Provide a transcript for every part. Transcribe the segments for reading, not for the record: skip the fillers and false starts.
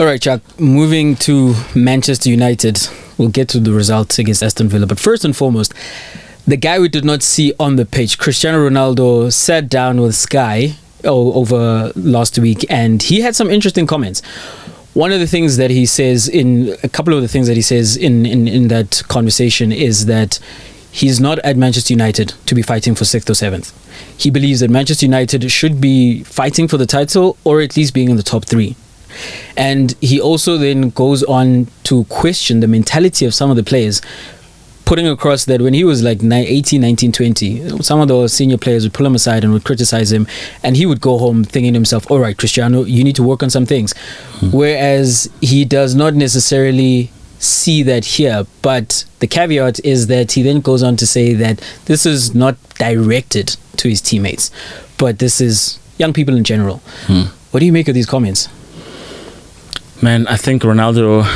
All right, Chuck, moving to Manchester United. We'll get to the results against Aston Villa. But first and foremost, the guy we did not see on the pitch, Cristiano Ronaldo, sat down with Sky over last week, and he had some interesting comments. One of the things that he says in that conversation is that he's not at Manchester United to be fighting for 6th or 7th. He believes that Manchester United should be fighting for the title or at least being in the top 3. And he also then goes on to question the mentality of some of the players, putting across that when he was like 18, 19, 20, some of the senior players would pull him aside and would criticize him, and he would go home thinking to himself, all right, Cristiano, you need to work on some things. Whereas he does not necessarily see that here, but the caveat is that he then goes on to say that this is not directed to his teammates, but this is young people in general. What do you make of these comments? Man, I think Ronaldo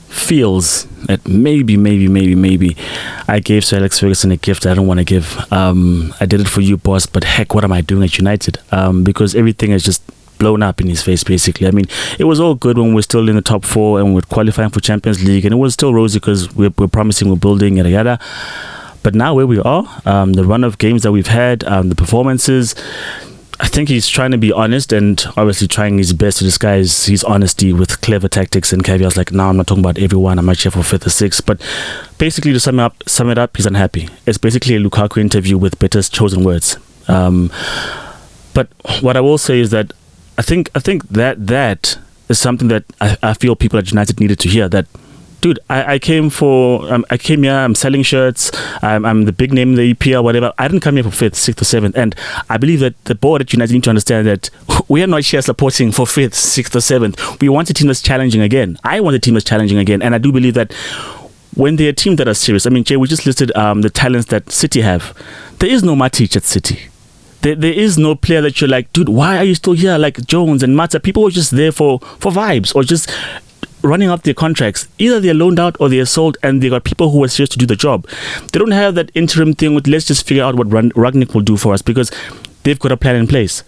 feels that maybe I gave Sir Alex Ferguson a gift I don't want to give. I did it for you, boss, but heck, what am I doing at United? Because everything is just blown up in his face, basically. I mean, it was all good when we're still in the top 4 and we're qualifying for Champions League, and it was still rosy because we're promising, we're building, yada yada. But now where we are, the run of games that we've had, the performances, I think he's trying to be honest and obviously trying his best to disguise his honesty with clever tactics and caveats like, no, I'm not talking about everyone, I'm not here for 5th or 6th. But basically, to sum it up, he's unhappy. It's basically a Lukaku interview with better chosen words. But what I will say is that I think that is something that I feel people at United needed to hear, that dude, I came here, I'm selling shirts, I'm the big name in the EPL, whatever. I didn't come here for 5th, 6th or 7th. And I believe that the board at United need to understand that we are not here supporting for 5th, 6th or 7th. We want a team that's challenging again. I want a team that's challenging again. And I do believe that when they're a team that are serious, I mean, Jay, we just listed the talents that City have. There is no Matic at City. There is no player that you're like, dude, why are you still here? Like Jones and Mata, people are just there for vibes or just running up their contracts. Either they're loaned out or they're sold, and they got people who are serious to do the job. They don't have that interim thing with let's just figure out what Ragnick will do for us, because they've got a plan in place.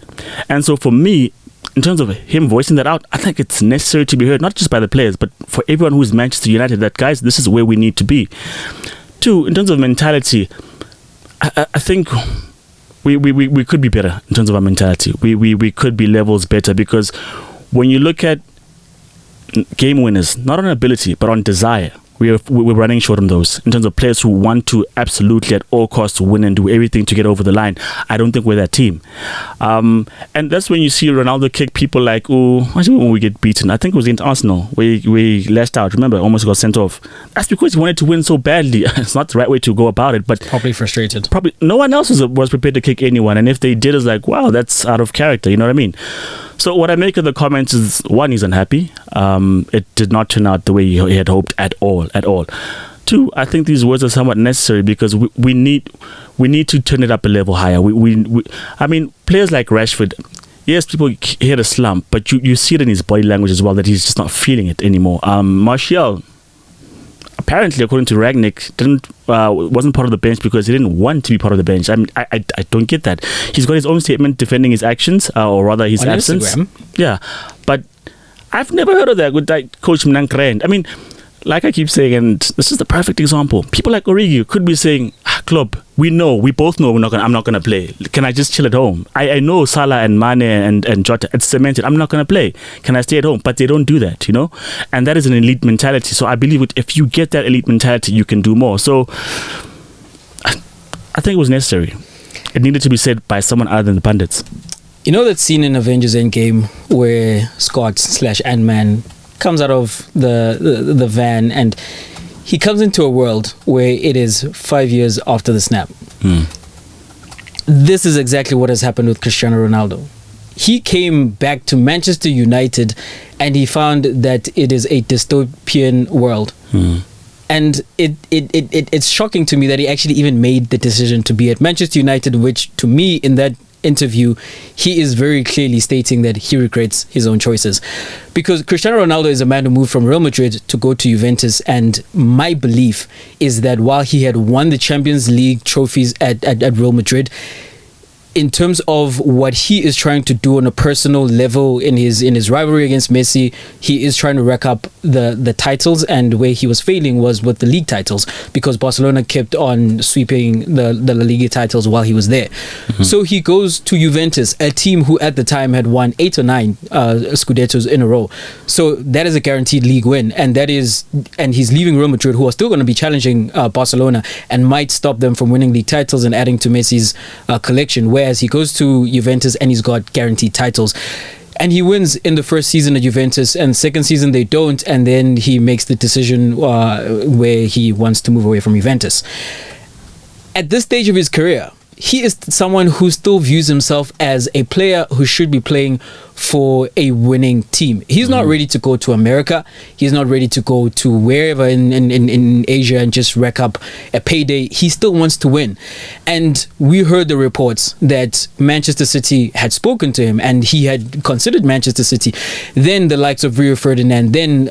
And so for me, in terms of him voicing that out, I think it's necessary to be heard, not just by the players, but for everyone who is Manchester United, that guys, this is where we need to be. 2, in terms of mentality, I think we could be better in terms of our mentality. We could be levels better, because when you look at game winners, not on ability but on desire, we're running short on those. In terms of players who want to absolutely at all costs win and do everything to get over the line, I don't think we're that team. And that's when you see Ronaldo kick people like, when we get beaten, I think it was against Arsenal, we lashed out, remember, almost got sent off. That's because he wanted to win so badly. It's not the right way to go about it, but probably frustrated. Probably no one else was prepared to kick anyone, and if they did, it's like, wow, that's out of character, you know what I mean? So what I make of the comments is, 1, he's unhappy. It did not turn out the way he had hoped at all. 2, I think these words are somewhat necessary, because we need to turn it up a level higher. I mean, players like Rashford, yes, people hear the slump, but you see it in his body language as well, that he's just not feeling it anymore. Martial, apparently, according to Ragnick, wasn't part of the bench because he didn't want to be part of the bench. I mean, I don't get that. He's got his own statement defending his actions, or rather his absence. Instagram. Yeah, but I've never heard of that with like Coach Mnankrend. I mean, like I keep saying, and this is the perfect example. People like Origi could be saying, Klopp, we both know I'm not gonna play. Can I just chill at home? I know Salah and Mane and Jota, it's cemented, I'm not gonna play. Can I stay at home? But they don't do that, you know? And that is an elite mentality. So I believe if you get that elite mentality, you can do more. So I think it was necessary. It needed to be said by someone other than the pundits. You know that scene in Avengers Endgame where Scott / Ant-Man comes out of the van and he comes into a world where it is 5 years after the snap. This is exactly what has happened with Cristiano Ronaldo. He came back to Manchester United and he found that it is a dystopian world. And it's shocking to me that he actually even made the decision to be at Manchester United, which to me in that interview, he is very clearly stating that he regrets his own choices, because Cristiano Ronaldo is a man who moved from Real Madrid to go to Juventus, and my belief is that while he had won the Champions League trophies at Real Madrid, in terms of what he is trying to do on a personal level in his rivalry against Messi, he is trying to rack up the titles, and where he was failing was with the league titles, because Barcelona kept on sweeping the La Liga titles while he was there. So he goes to Juventus, a team who at the time had won 8 or 9 Scudettos in a row. So that is a guaranteed league win, and he's leaving Real Madrid, who are still going to be challenging Barcelona and might stop them from winning league titles and adding to Messi's collection. Whereas he goes to Juventus and he's got guaranteed titles. And he wins in the first season at Juventus, and second season they don't, and then he makes the decision where he wants to move away from Juventus. At this stage of his career, he is someone who still views himself as a player who should be playing for a winning team. He's not ready to go to America. He's not ready to go to wherever in Asia and just rack up a payday. He still wants to win. And we heard the reports that Manchester City had spoken to him and he had considered Manchester City. Then the likes of Rio Ferdinand, then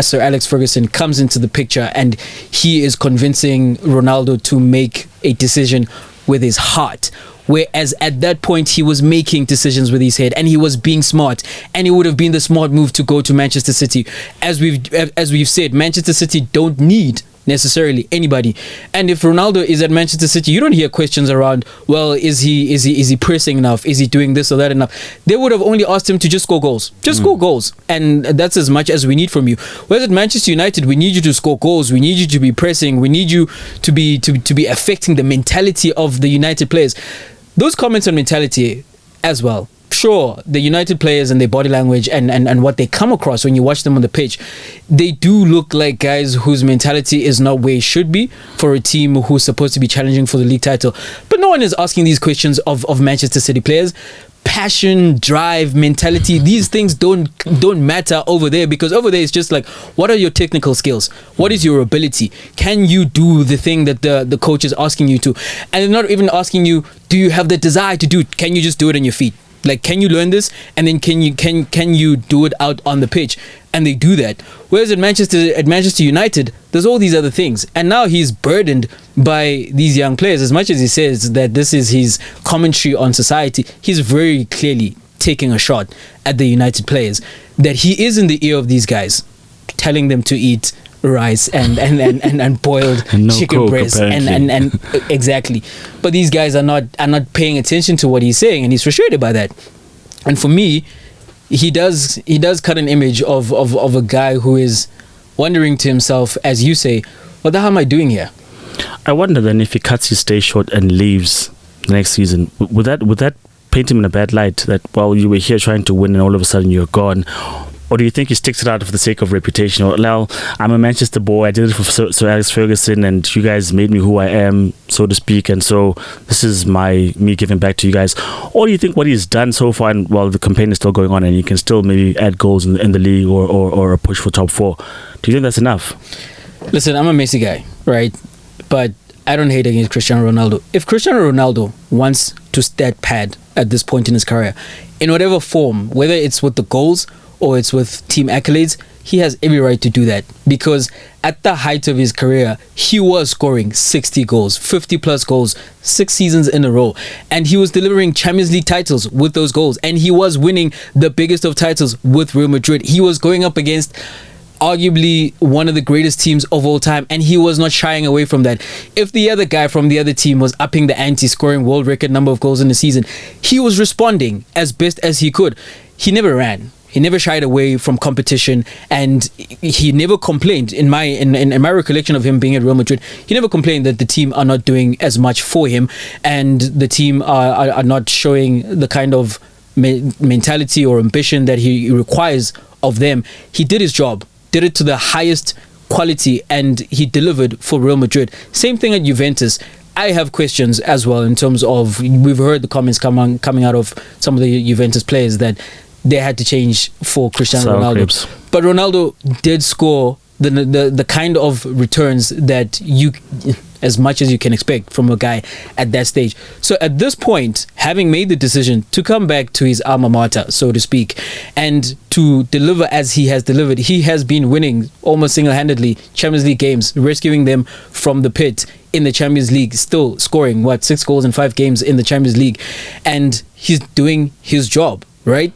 Sir Alex Ferguson comes into the picture, and he is convincing Ronaldo to make a decision with his heart, whereas at that point he was making decisions with his head and he was being smart, and it would have been the smart move to go to Manchester City. As we've said, Manchester City don't need necessarily anybody, and if Ronaldo is at Manchester City, you don't hear questions around, well, is he pressing enough, is he doing this or that enough. They would have only asked him to just score goals, score goals, and that's as much as we need from you. Whereas at Manchester United, we need you to score goals, we need you to be pressing, we need you to be affecting the mentality of the United players. Those comments on mentality as well, sure, the United players and their body language and what they come across when you watch them on the pitch, they do look like guys whose mentality is not where it should be for a team who's supposed to be challenging for the league title. But no one is asking these questions of Manchester City players. Passion, drive, mentality, these things don't matter over there, because over there it's just like, what are your technical skills? What is your ability? Can you do the thing that the coach is asking you to? And they're not even asking you, do you have the desire to do it? Can you just do it on your feet? Like, can you learn this? And then can you do it out on the pitch? And they do that. Whereas at Manchester United, there's all these other things. And now he's burdened by these young players. As much as he says that this is his commentary on society, he's very clearly taking a shot at the United players. That he is in the ear of these guys, telling them to eat rice and boiled and no chicken Coke, breast and exactly. But these guys are not paying attention to what he's saying, and he's frustrated by that. And for me, he does cut an image of a guy who is wondering to himself, as you say, what the hell am I doing here? I wonder then, if he cuts his stay short and leaves the next season, would that paint him in a bad light, that, well, you were here trying to win and all of a sudden you're gone? Or do you think he sticks it out for the sake of reputation? Or, well, I'm a Manchester boy, I did it for Sir Alex Ferguson, and you guys made me who I am, so to speak, and so this is me giving back to you guys? Or do you think what he's done so far, and while the campaign is still going on, and he can still maybe add goals in the league or a push for top 4, do you think that's enough? Listen, I'm a Messi guy, right? But I don't hate against Cristiano Ronaldo. If Cristiano Ronaldo wants to stat pad at this point in his career, in whatever form, whether it's with the goals or it's with team accolades, he has every right to do that, because at the height of his career, he was scoring 60 goals, 50 plus goals, 6 seasons in a row, and he was delivering Champions League titles with those goals, and he was winning the biggest of titles with Real Madrid. He was going up against arguably one of the greatest teams of all time, and he was not shying away from that. If the other guy from the other team was upping the ante, scoring world record number of goals in the season, he was responding as best as he could. He never ran. He never shied away from competition, and he never complained. In my recollection of him being at Real Madrid, he never complained that the team are not doing as much for him, and the team are not showing the kind of mentality or ambition that he requires of them. He did his job, did it to the highest quality, and he delivered for Real Madrid. Same thing at Juventus. I have questions as well in terms of, we've heard the comments coming out of some of the Juventus players that they had to change for Cristiano Ronaldo. But Ronaldo did score the kind of returns that as much as you can expect from a guy at that stage. So at this point, having made the decision to come back to his alma mater, so to speak, and to deliver as he has delivered, he has been winning almost single-handedly Champions League games, rescuing them from the pit in the Champions League, still scoring 6 goals in 5 games in the Champions League, and he's doing his job, right?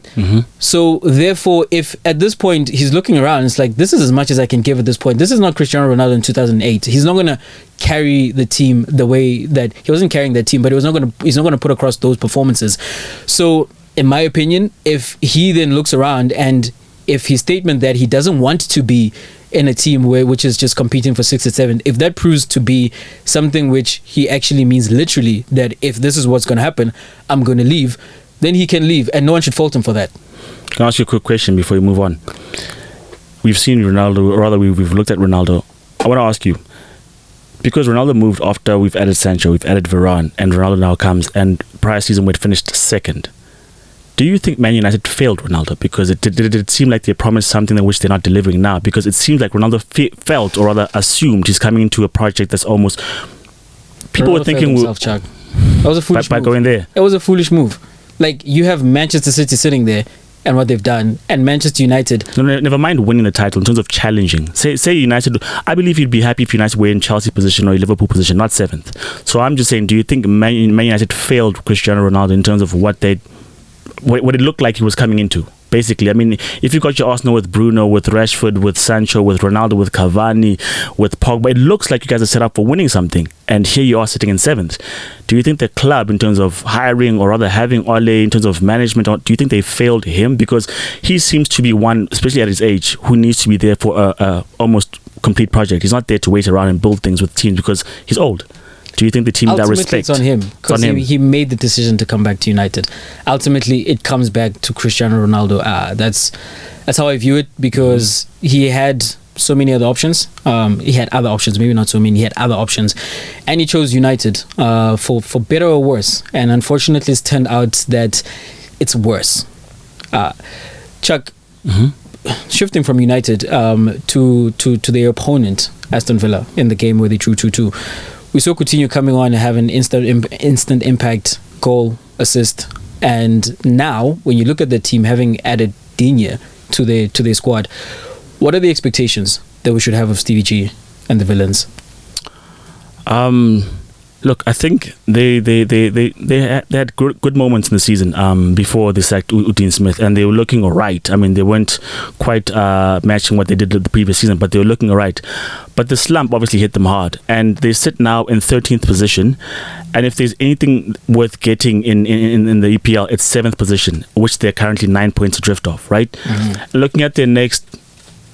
So therefore, if at this point he's looking around, it's like, this is as much as I can give at this point. This is not Cristiano Ronaldo in 2008. He's not going to carry the team the way that he wasn't carrying that team, but he's not going to put across those performances. So in my opinion, if he then looks around, and if his statement that he doesn't want to be in a team which is just competing for 6 or 7, if that proves to be something which he actually means literally, that if this is what's going to happen, I'm going to leave, then he can leave, and no one should fault him for that. Can I ask you a quick question before we move on? We've seen Ronaldo, or rather we've looked at Ronaldo. I want to ask you, because Ronaldo moved after we've added Sancho, we've added Varane, and Ronaldo now comes, and prior season we'd finished second. Do you think Man United failed Ronaldo? Because it did seem like they promised something that which they're not delivering now. Because it seems like Ronaldo felt, or rather assumed, he's coming into a project that's almost... People were thinking... That was a foolish move. By going there. It was a foolish move. Like, you have Manchester City sitting there and what they've done, and Manchester United... No, never mind winning the title in terms of challenging. Say United... I believe you'd be happy if United were in Chelsea position or Liverpool position, not 7th. So I'm just saying, do you think Man United failed Cristiano Ronaldo in terms of what it looked like he was coming into? Basically, I mean, if you got your Arsenal with Bruno, with Rashford, with Sancho, with Ronaldo, with Cavani, with Pogba, it looks like you guys are set up for winning something. And here you are sitting in 7th. Do you think the club, in terms of hiring, or rather having Ole, in terms of management, or do you think they failed him? Because he seems to be one, especially at his age, who needs to be there for a almost complete project. He's not there to wait around and build things with teams because he's old. Do you think the team that respect? It's on him, because he made the decision to come back to United. Ultimately, it comes back to Cristiano Ronaldo. That's how I view it, because he had so many other options. He had other options, maybe not so many. He had other options, and he chose United for better or worse. And unfortunately, it's turned out that it's worse. Chuck, shifting from United to their opponent, Aston Villa, in the game where they drew 2-2. We saw Coutinho coming on and have an instant impact goal, assist, and now when you look at the team having added Digne to their squad, what are the expectations that we should have of Stevie G and the Villains? Look, I think they had good moments in the season before they sacked Dean Smith, and they were looking alright. I mean, they weren't quite matching what they did the previous season, but they were looking alright. But the slump obviously hit them hard, and they sit now in 13th position. And if there's anything worth getting in the EPL, it's 7th position, which they're currently 9 points adrift of, right? Looking at their next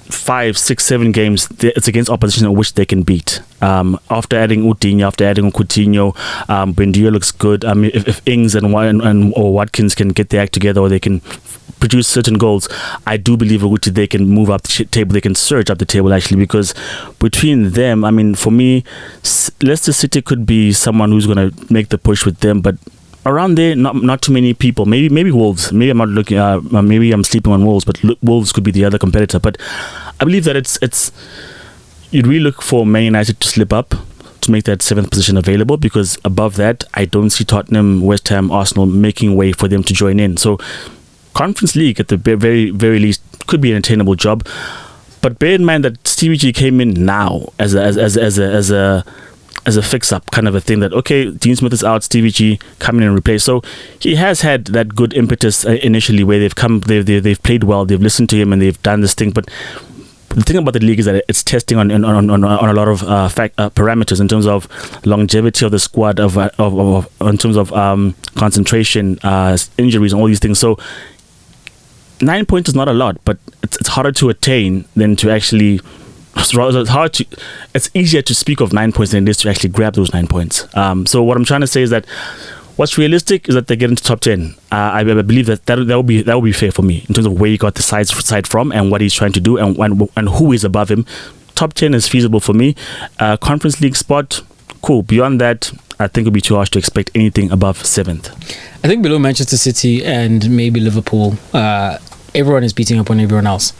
5, 6, 7 games, it's against opposition in which they can beat. After adding Udinha, after adding Coutinho, Buendia looks good. I mean, if Ings and Watkins can get their act together, or they can produce certain goals, I do believe they can move up the table. They can surge up the table, actually, because between them, I mean, for me, Leicester City could be someone who's going to make the push with them, but around there, not too many people. Maybe Wolves. Maybe I'm not looking. Maybe I'm sleeping on Wolves, but Wolves could be the other competitor. But I believe that it's you'd really look for Man United to slip up to make that 7th position available, because above that, I don't see Tottenham, West Ham, Arsenal making way for them to join in. So Conference League at the very very least could be an attainable job. But bear in mind that Stevie G came in now as a fix-up kind of a thing, that okay, Dean Smith is out, Stevie G coming in and replace. So he has had that good impetus initially, where they've played well, they've listened to him, and they've done this thing. But the thing about the league is that it's testing on a lot of parameters in terms of longevity of the squad, in terms of concentration, injuries, and all these things. So 9 points is not a lot, but it's harder to attain than to actually. It's easier to speak of 9 points than it is to actually grab those 9 points. So what I'm trying to say is that what's realistic is that they get into top 10. I believe that will be fair for me in terms of where he got the side from and what he's trying to do and who is above him. Top 10 is feasible for me. Conference League spot, cool. Beyond that, I think it would be too harsh to expect anything above 7th. I think below Manchester City and maybe Liverpool, everyone is beating up on everyone else.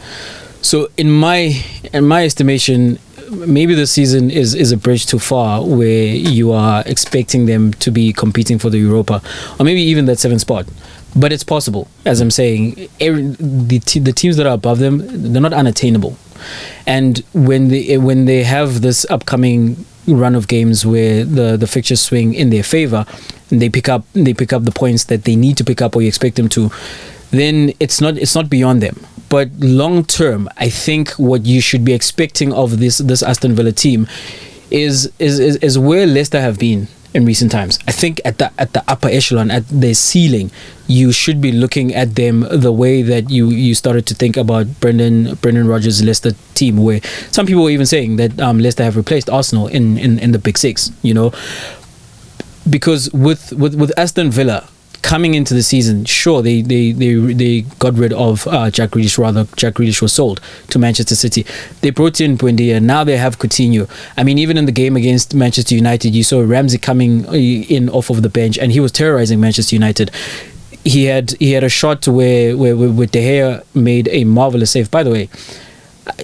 So in my estimation, maybe the season is a bridge too far where you are expecting them to be competing for the Europa or maybe even that 7th spot. But it's possible, as I'm saying. The teams that are above them, they're not unattainable. And when they have this upcoming run of games where the fixtures swing in their favor and they pick up the points that they need to pick up or you expect them to, then it's not beyond them. But long term, I think what you should be expecting of this Aston Villa team is where Leicester have been in recent times. I think at the upper echelon, at their ceiling, you should be looking at them the way that you started to think about Brendan Rodgers' Leicester team, where some people were even saying that Leicester have replaced Arsenal in the Big Six, you know. Because with Aston Villa coming into the season, sure, they got rid of Jack Grealish. Rather, Jack Grealish was sold to Manchester City. They brought in Buendia. Now they have Coutinho. I mean, even in the game against Manchester United, you saw Ramsey coming in off of the bench, and he was terrorizing Manchester United. He had a shot where De Gea made a marvelous save. By the way,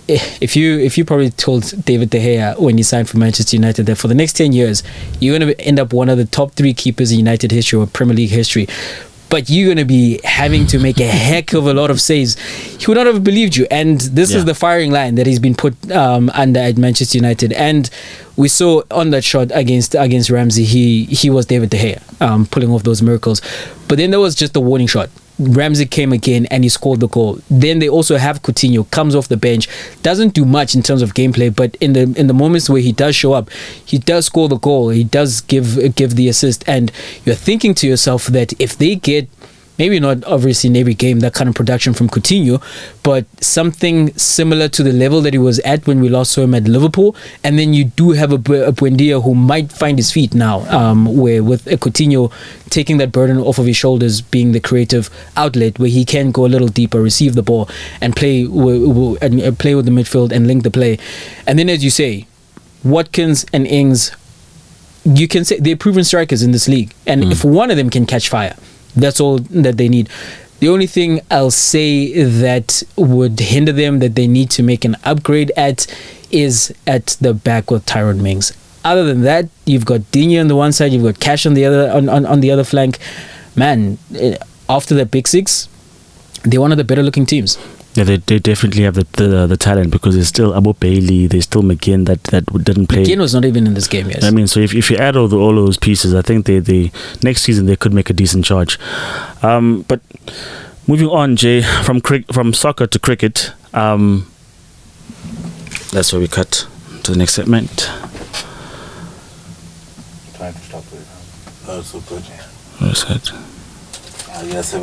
if you probably told David De Gea when he signed for Manchester United that for the next 10 years you're going to end up one of the top 3 keepers in United history or Premier League history, but you're going to be having to make a heck of a lot of saves, he would not have believed you. And this is the firing line that he's been put under at Manchester United. And we saw on that shot against Ramsey, he was David De Gea pulling off those miracles. But then there was just a warning shot. Ramsey came again and he scored the goal. Then they also have Coutinho, comes off the bench, doesn't do much in terms of gameplay, but in the moments where he does show up, he does score the goal, he does give the assist. And you're thinking to yourself that if they get, maybe not obviously in every game that kind of production from Coutinho, but something similar to the level that he was at when we last saw him at Liverpool, and then you do have a Buendia who might find his feet now, where with Coutinho taking that burden off of his shoulders, being the creative outlet where he can go a little deeper, receive the ball and play with the midfield and link the play. And then, as you say, Watkins and Ings, you can say they're proven strikers in this league, and if one of them can catch fire, that's all that they need. The only thing I'll say that would hinder them, that they need to make an upgrade at, is at the back with Tyrone Mings. Other than that, you've got Digne on the one side, you've got Cash on the other on the other flank. Man, after the Big Six, they're one of the better looking teams. Yeah, they definitely have the talent, because there's still Abu Bailey, there's still McGinn that didn't play. McGinn was not even in this game yet. I mean, so if you add all those pieces, I think they next season they could make a decent charge. But moving on, Jay, from soccer to cricket, that's where we cut to the next segment. Trying to stop it. That's so good. That's it. Yes,